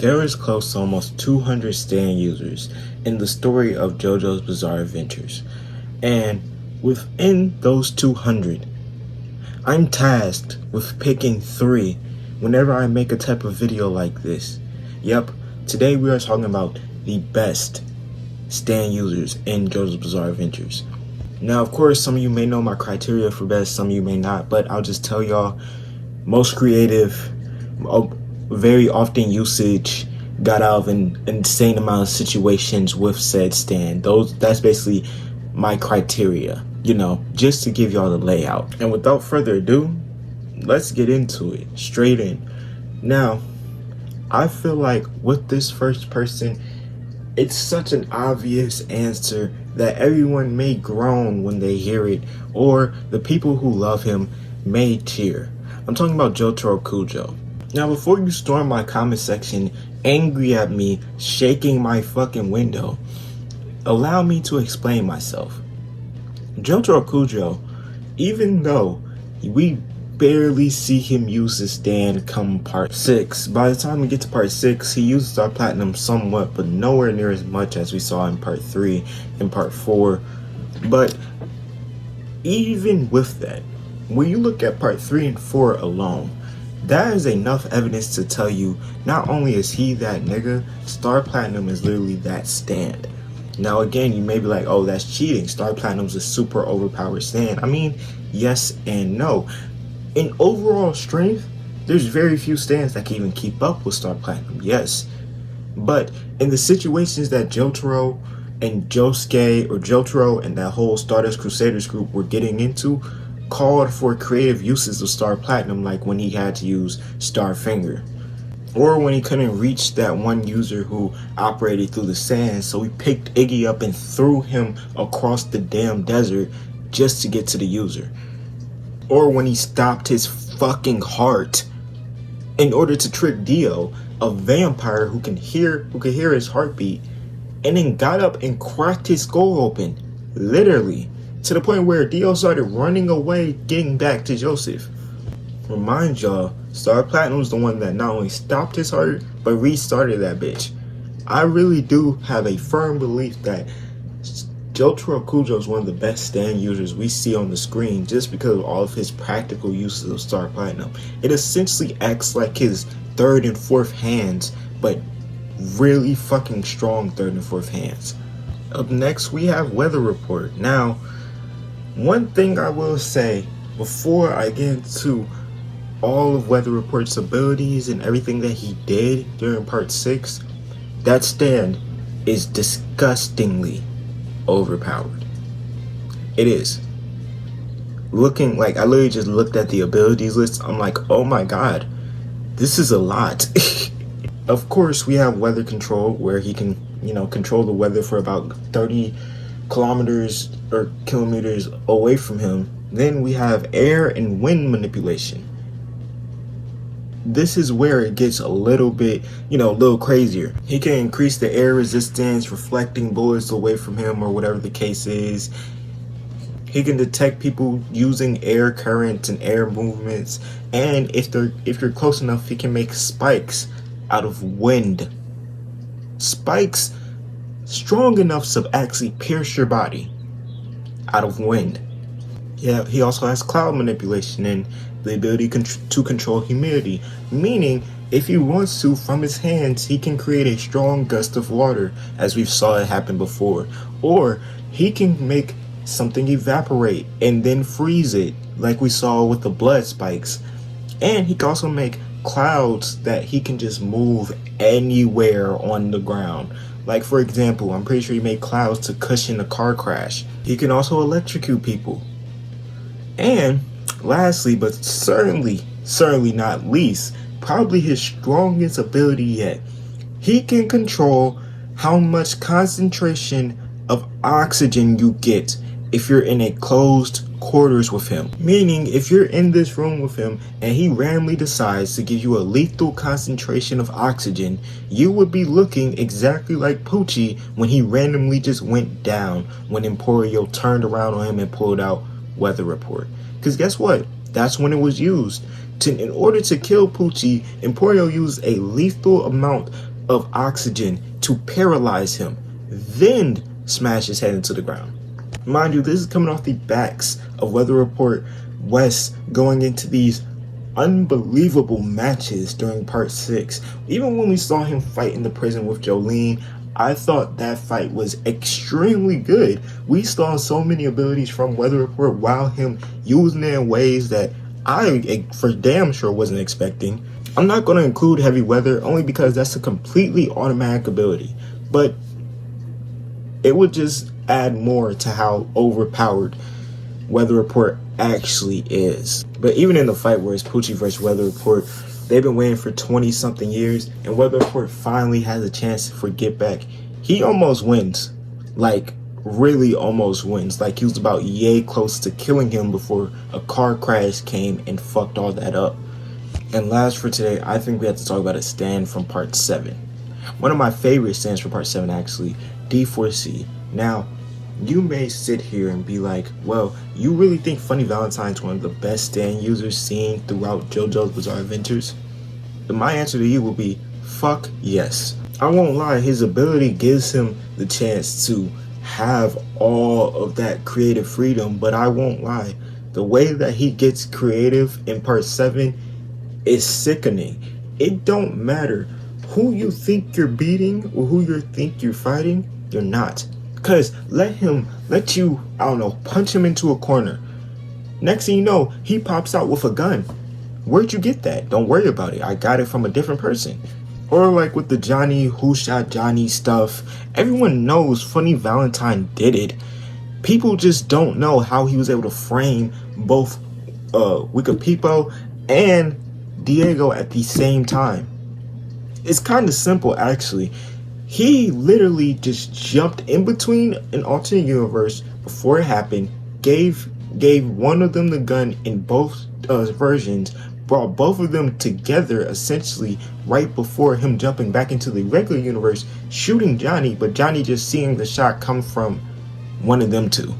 There is close to almost 200 Stan users in the story of JoJo's Bizarre Adventures, and within those 200, I'm tasked with picking 3 whenever I make a type of video like this. Yep, today we are talking about the best Stan users in JoJo's Bizarre Adventures. Now, of course, some of you may know my criteria for best, some of you may not, but I'll just tell y'all: most creative, very often usage, got out of an insane amount of situations with said Stan. That's basically my criteria, just to give y'all the layout. And without further ado, let's get into it, straight in. Now, I feel like with this first person, it's such an obvious answer that everyone may groan when they hear it, or the people who love him may cheer. I'm talking about Jotaro Kujo. Now, before you storm my comment section angry at me shaking my fucking window, allow me to explain myself. Jotaro Kujo, even though we barely see him use his stand come part 6, by the time we get to part 6, he uses our platinum somewhat, but nowhere near as much as we saw in part 3 and part 4. But even with that, when you look at part 3 and 4 alone, that is enough evidence to tell you not only is he that nigga, Star Platinum is literally that stand. Now again, you may be like, oh, that's cheating. Star Platinum's a super overpowered stand. I mean, yes and no. In overall strength, there's very few stands that can even keep up with Star Platinum, yes. But in the situations that Jotaro and Jotaro and that whole Stardust Crusaders group were getting into, called for creative uses of Star Platinum, like when he had to use Star Finger, or when he couldn't reach that one user who operated through the sand, so he picked Iggy up and threw him across the damn desert just to get to the user, or when he stopped his fucking heart in order to trick Dio, a vampire who can hear his heartbeat, and then got up and cracked his skull open, literally, to the point where Dio started running away, getting back to Joseph. Remind y'all, Star Platinum was the one that not only stopped his heart, but restarted that bitch. I really do have a firm belief that Jotaro Kujo is one of the best stand users we see on the screen just because of all of his practical uses of Star Platinum. It essentially acts like his 3rd and 4th hands, but really fucking strong 3rd and 4th hands. Up next, we have Weather Report. Now, one thing I will say before I get into all of Weather Report's abilities and everything that he did during part 6, that stand is disgustingly overpowered. It is. Looking like, I literally just looked at the abilities list, I'm like, oh my god, this is a lot. Of course, we have weather control, where he can, control the weather for about 30 kilometers or kilometers away from him. Then we have air and wind manipulation. This is where it gets a little bit, a little crazier. He can increase the air resistance, reflecting bullets away from him, or whatever the case is. He can detect people using air currents and air movements, and if you're close enough, he can make spikes out of wind. Spikes strong enough to actually pierce your body out of wind. Yeah, he also has cloud manipulation and the ability to control humidity, meaning if he wants to, from his hands, he can create a strong gust of water, as we've saw it happen before, or he can make something evaporate and then freeze it, like we saw with the blood spikes. And he can also make clouds that he can just move anywhere on the ground. Like, for example, I'm pretty sure he made clouds to cushion a car crash. He can also electrocute people. And lastly, but certainly not least, probably his strongest ability yet, he can control how much concentration of oxygen you get if you're in a closed quarters with him. Meaning, if you're in this room with him and he randomly decides to give you a lethal concentration of oxygen, you would be looking exactly like Poochie when he randomly just went down when Emporio turned around on him and pulled out Weather Report. Because guess what? That's when it was used. In order to kill Poochie, Emporio used a lethal amount of oxygen to paralyze him, then smash his head into the ground. Mind you, this is coming off the backs of Weather Report West going into these unbelievable matches during part 6. Even when we saw him fight in the prison with Jolene, I thought that fight was extremely good. We saw so many abilities from Weather Report while him using it in ways that I for damn sure wasn't expecting. I'm not going to include Heavy Weather only because that's a completely automatic ability, but it would just add more to how overpowered Weather Report actually is. But even in the fight where it's Poochie versus Weather Report, they've been waiting for 20 something years, and Weather Report finally has a chance for get back. He almost wins, like really almost wins. Like he was about yay close to killing him before a car crash came and fucked all that up. And last for today, I think we have to talk about a stand from part 7. One of my favorite stands from part 7 actually, D4C. Now, you may sit here and be like, well, you really think Funny Valentine's one of the best stand users seen throughout JoJo's Bizarre Adventures? And my answer to you will be, fuck yes. I won't lie, his ability gives him the chance to have all of that creative freedom, but I won't lie, the way that he gets creative in part 7 is sickening. It don't matter who you think you're beating or who you think you're fighting, you're not. Because let you, I don't know, punch him into a corner. Next thing you know, he pops out with a gun. Where'd you get that? Don't worry about it. I got it from a different person. Or like with the Johnny Who Shot Johnny stuff. Everyone knows Funny Valentine did it. People just don't know how he was able to frame both Wikipedia and Diego at the same time. It's kind of simple actually. He literally just jumped in between an alternate universe before it happened, gave one of them the gun in both versions, brought both of them together essentially right before him jumping back into the regular universe, shooting Johnny, but Johnny just seeing the shot come from one of them two.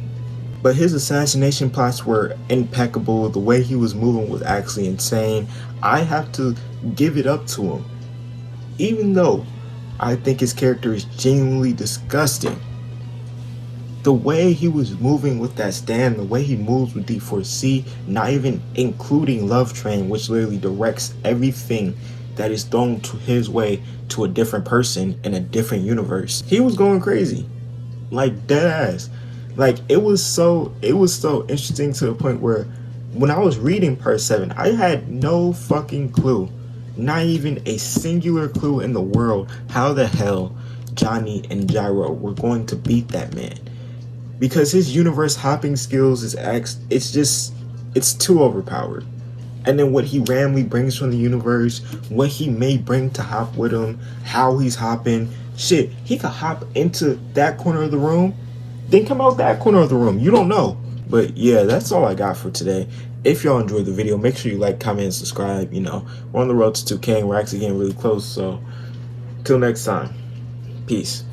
But his assassination plots were impeccable. The way he was moving was actually insane. I have to give it up to him. Even though I think his character is genuinely disgusting, the way he was moving with that stand, the way he moves with D4C, not even including Love Train, which literally directs everything that is thrown to his way to a different person in a different universe. He was going crazy, like dead ass. Like it was so interesting to the point where when I was reading part 7, I had no fucking clue, not even a singular clue in the world how the hell Johnny and Gyro were going to beat that man. Because his universe hopping skills it's too overpowered. And then what he randomly brings from the universe, what he may bring to hop with him, how he's hopping, shit, he could hop into that corner of the room, then come out that corner of the room. You don't know. But yeah, that's all I got for today. If y'all enjoyed the video, make sure you like, comment, and subscribe. You know, we're on the road to 2K and we're actually getting really close. So, till next time, peace.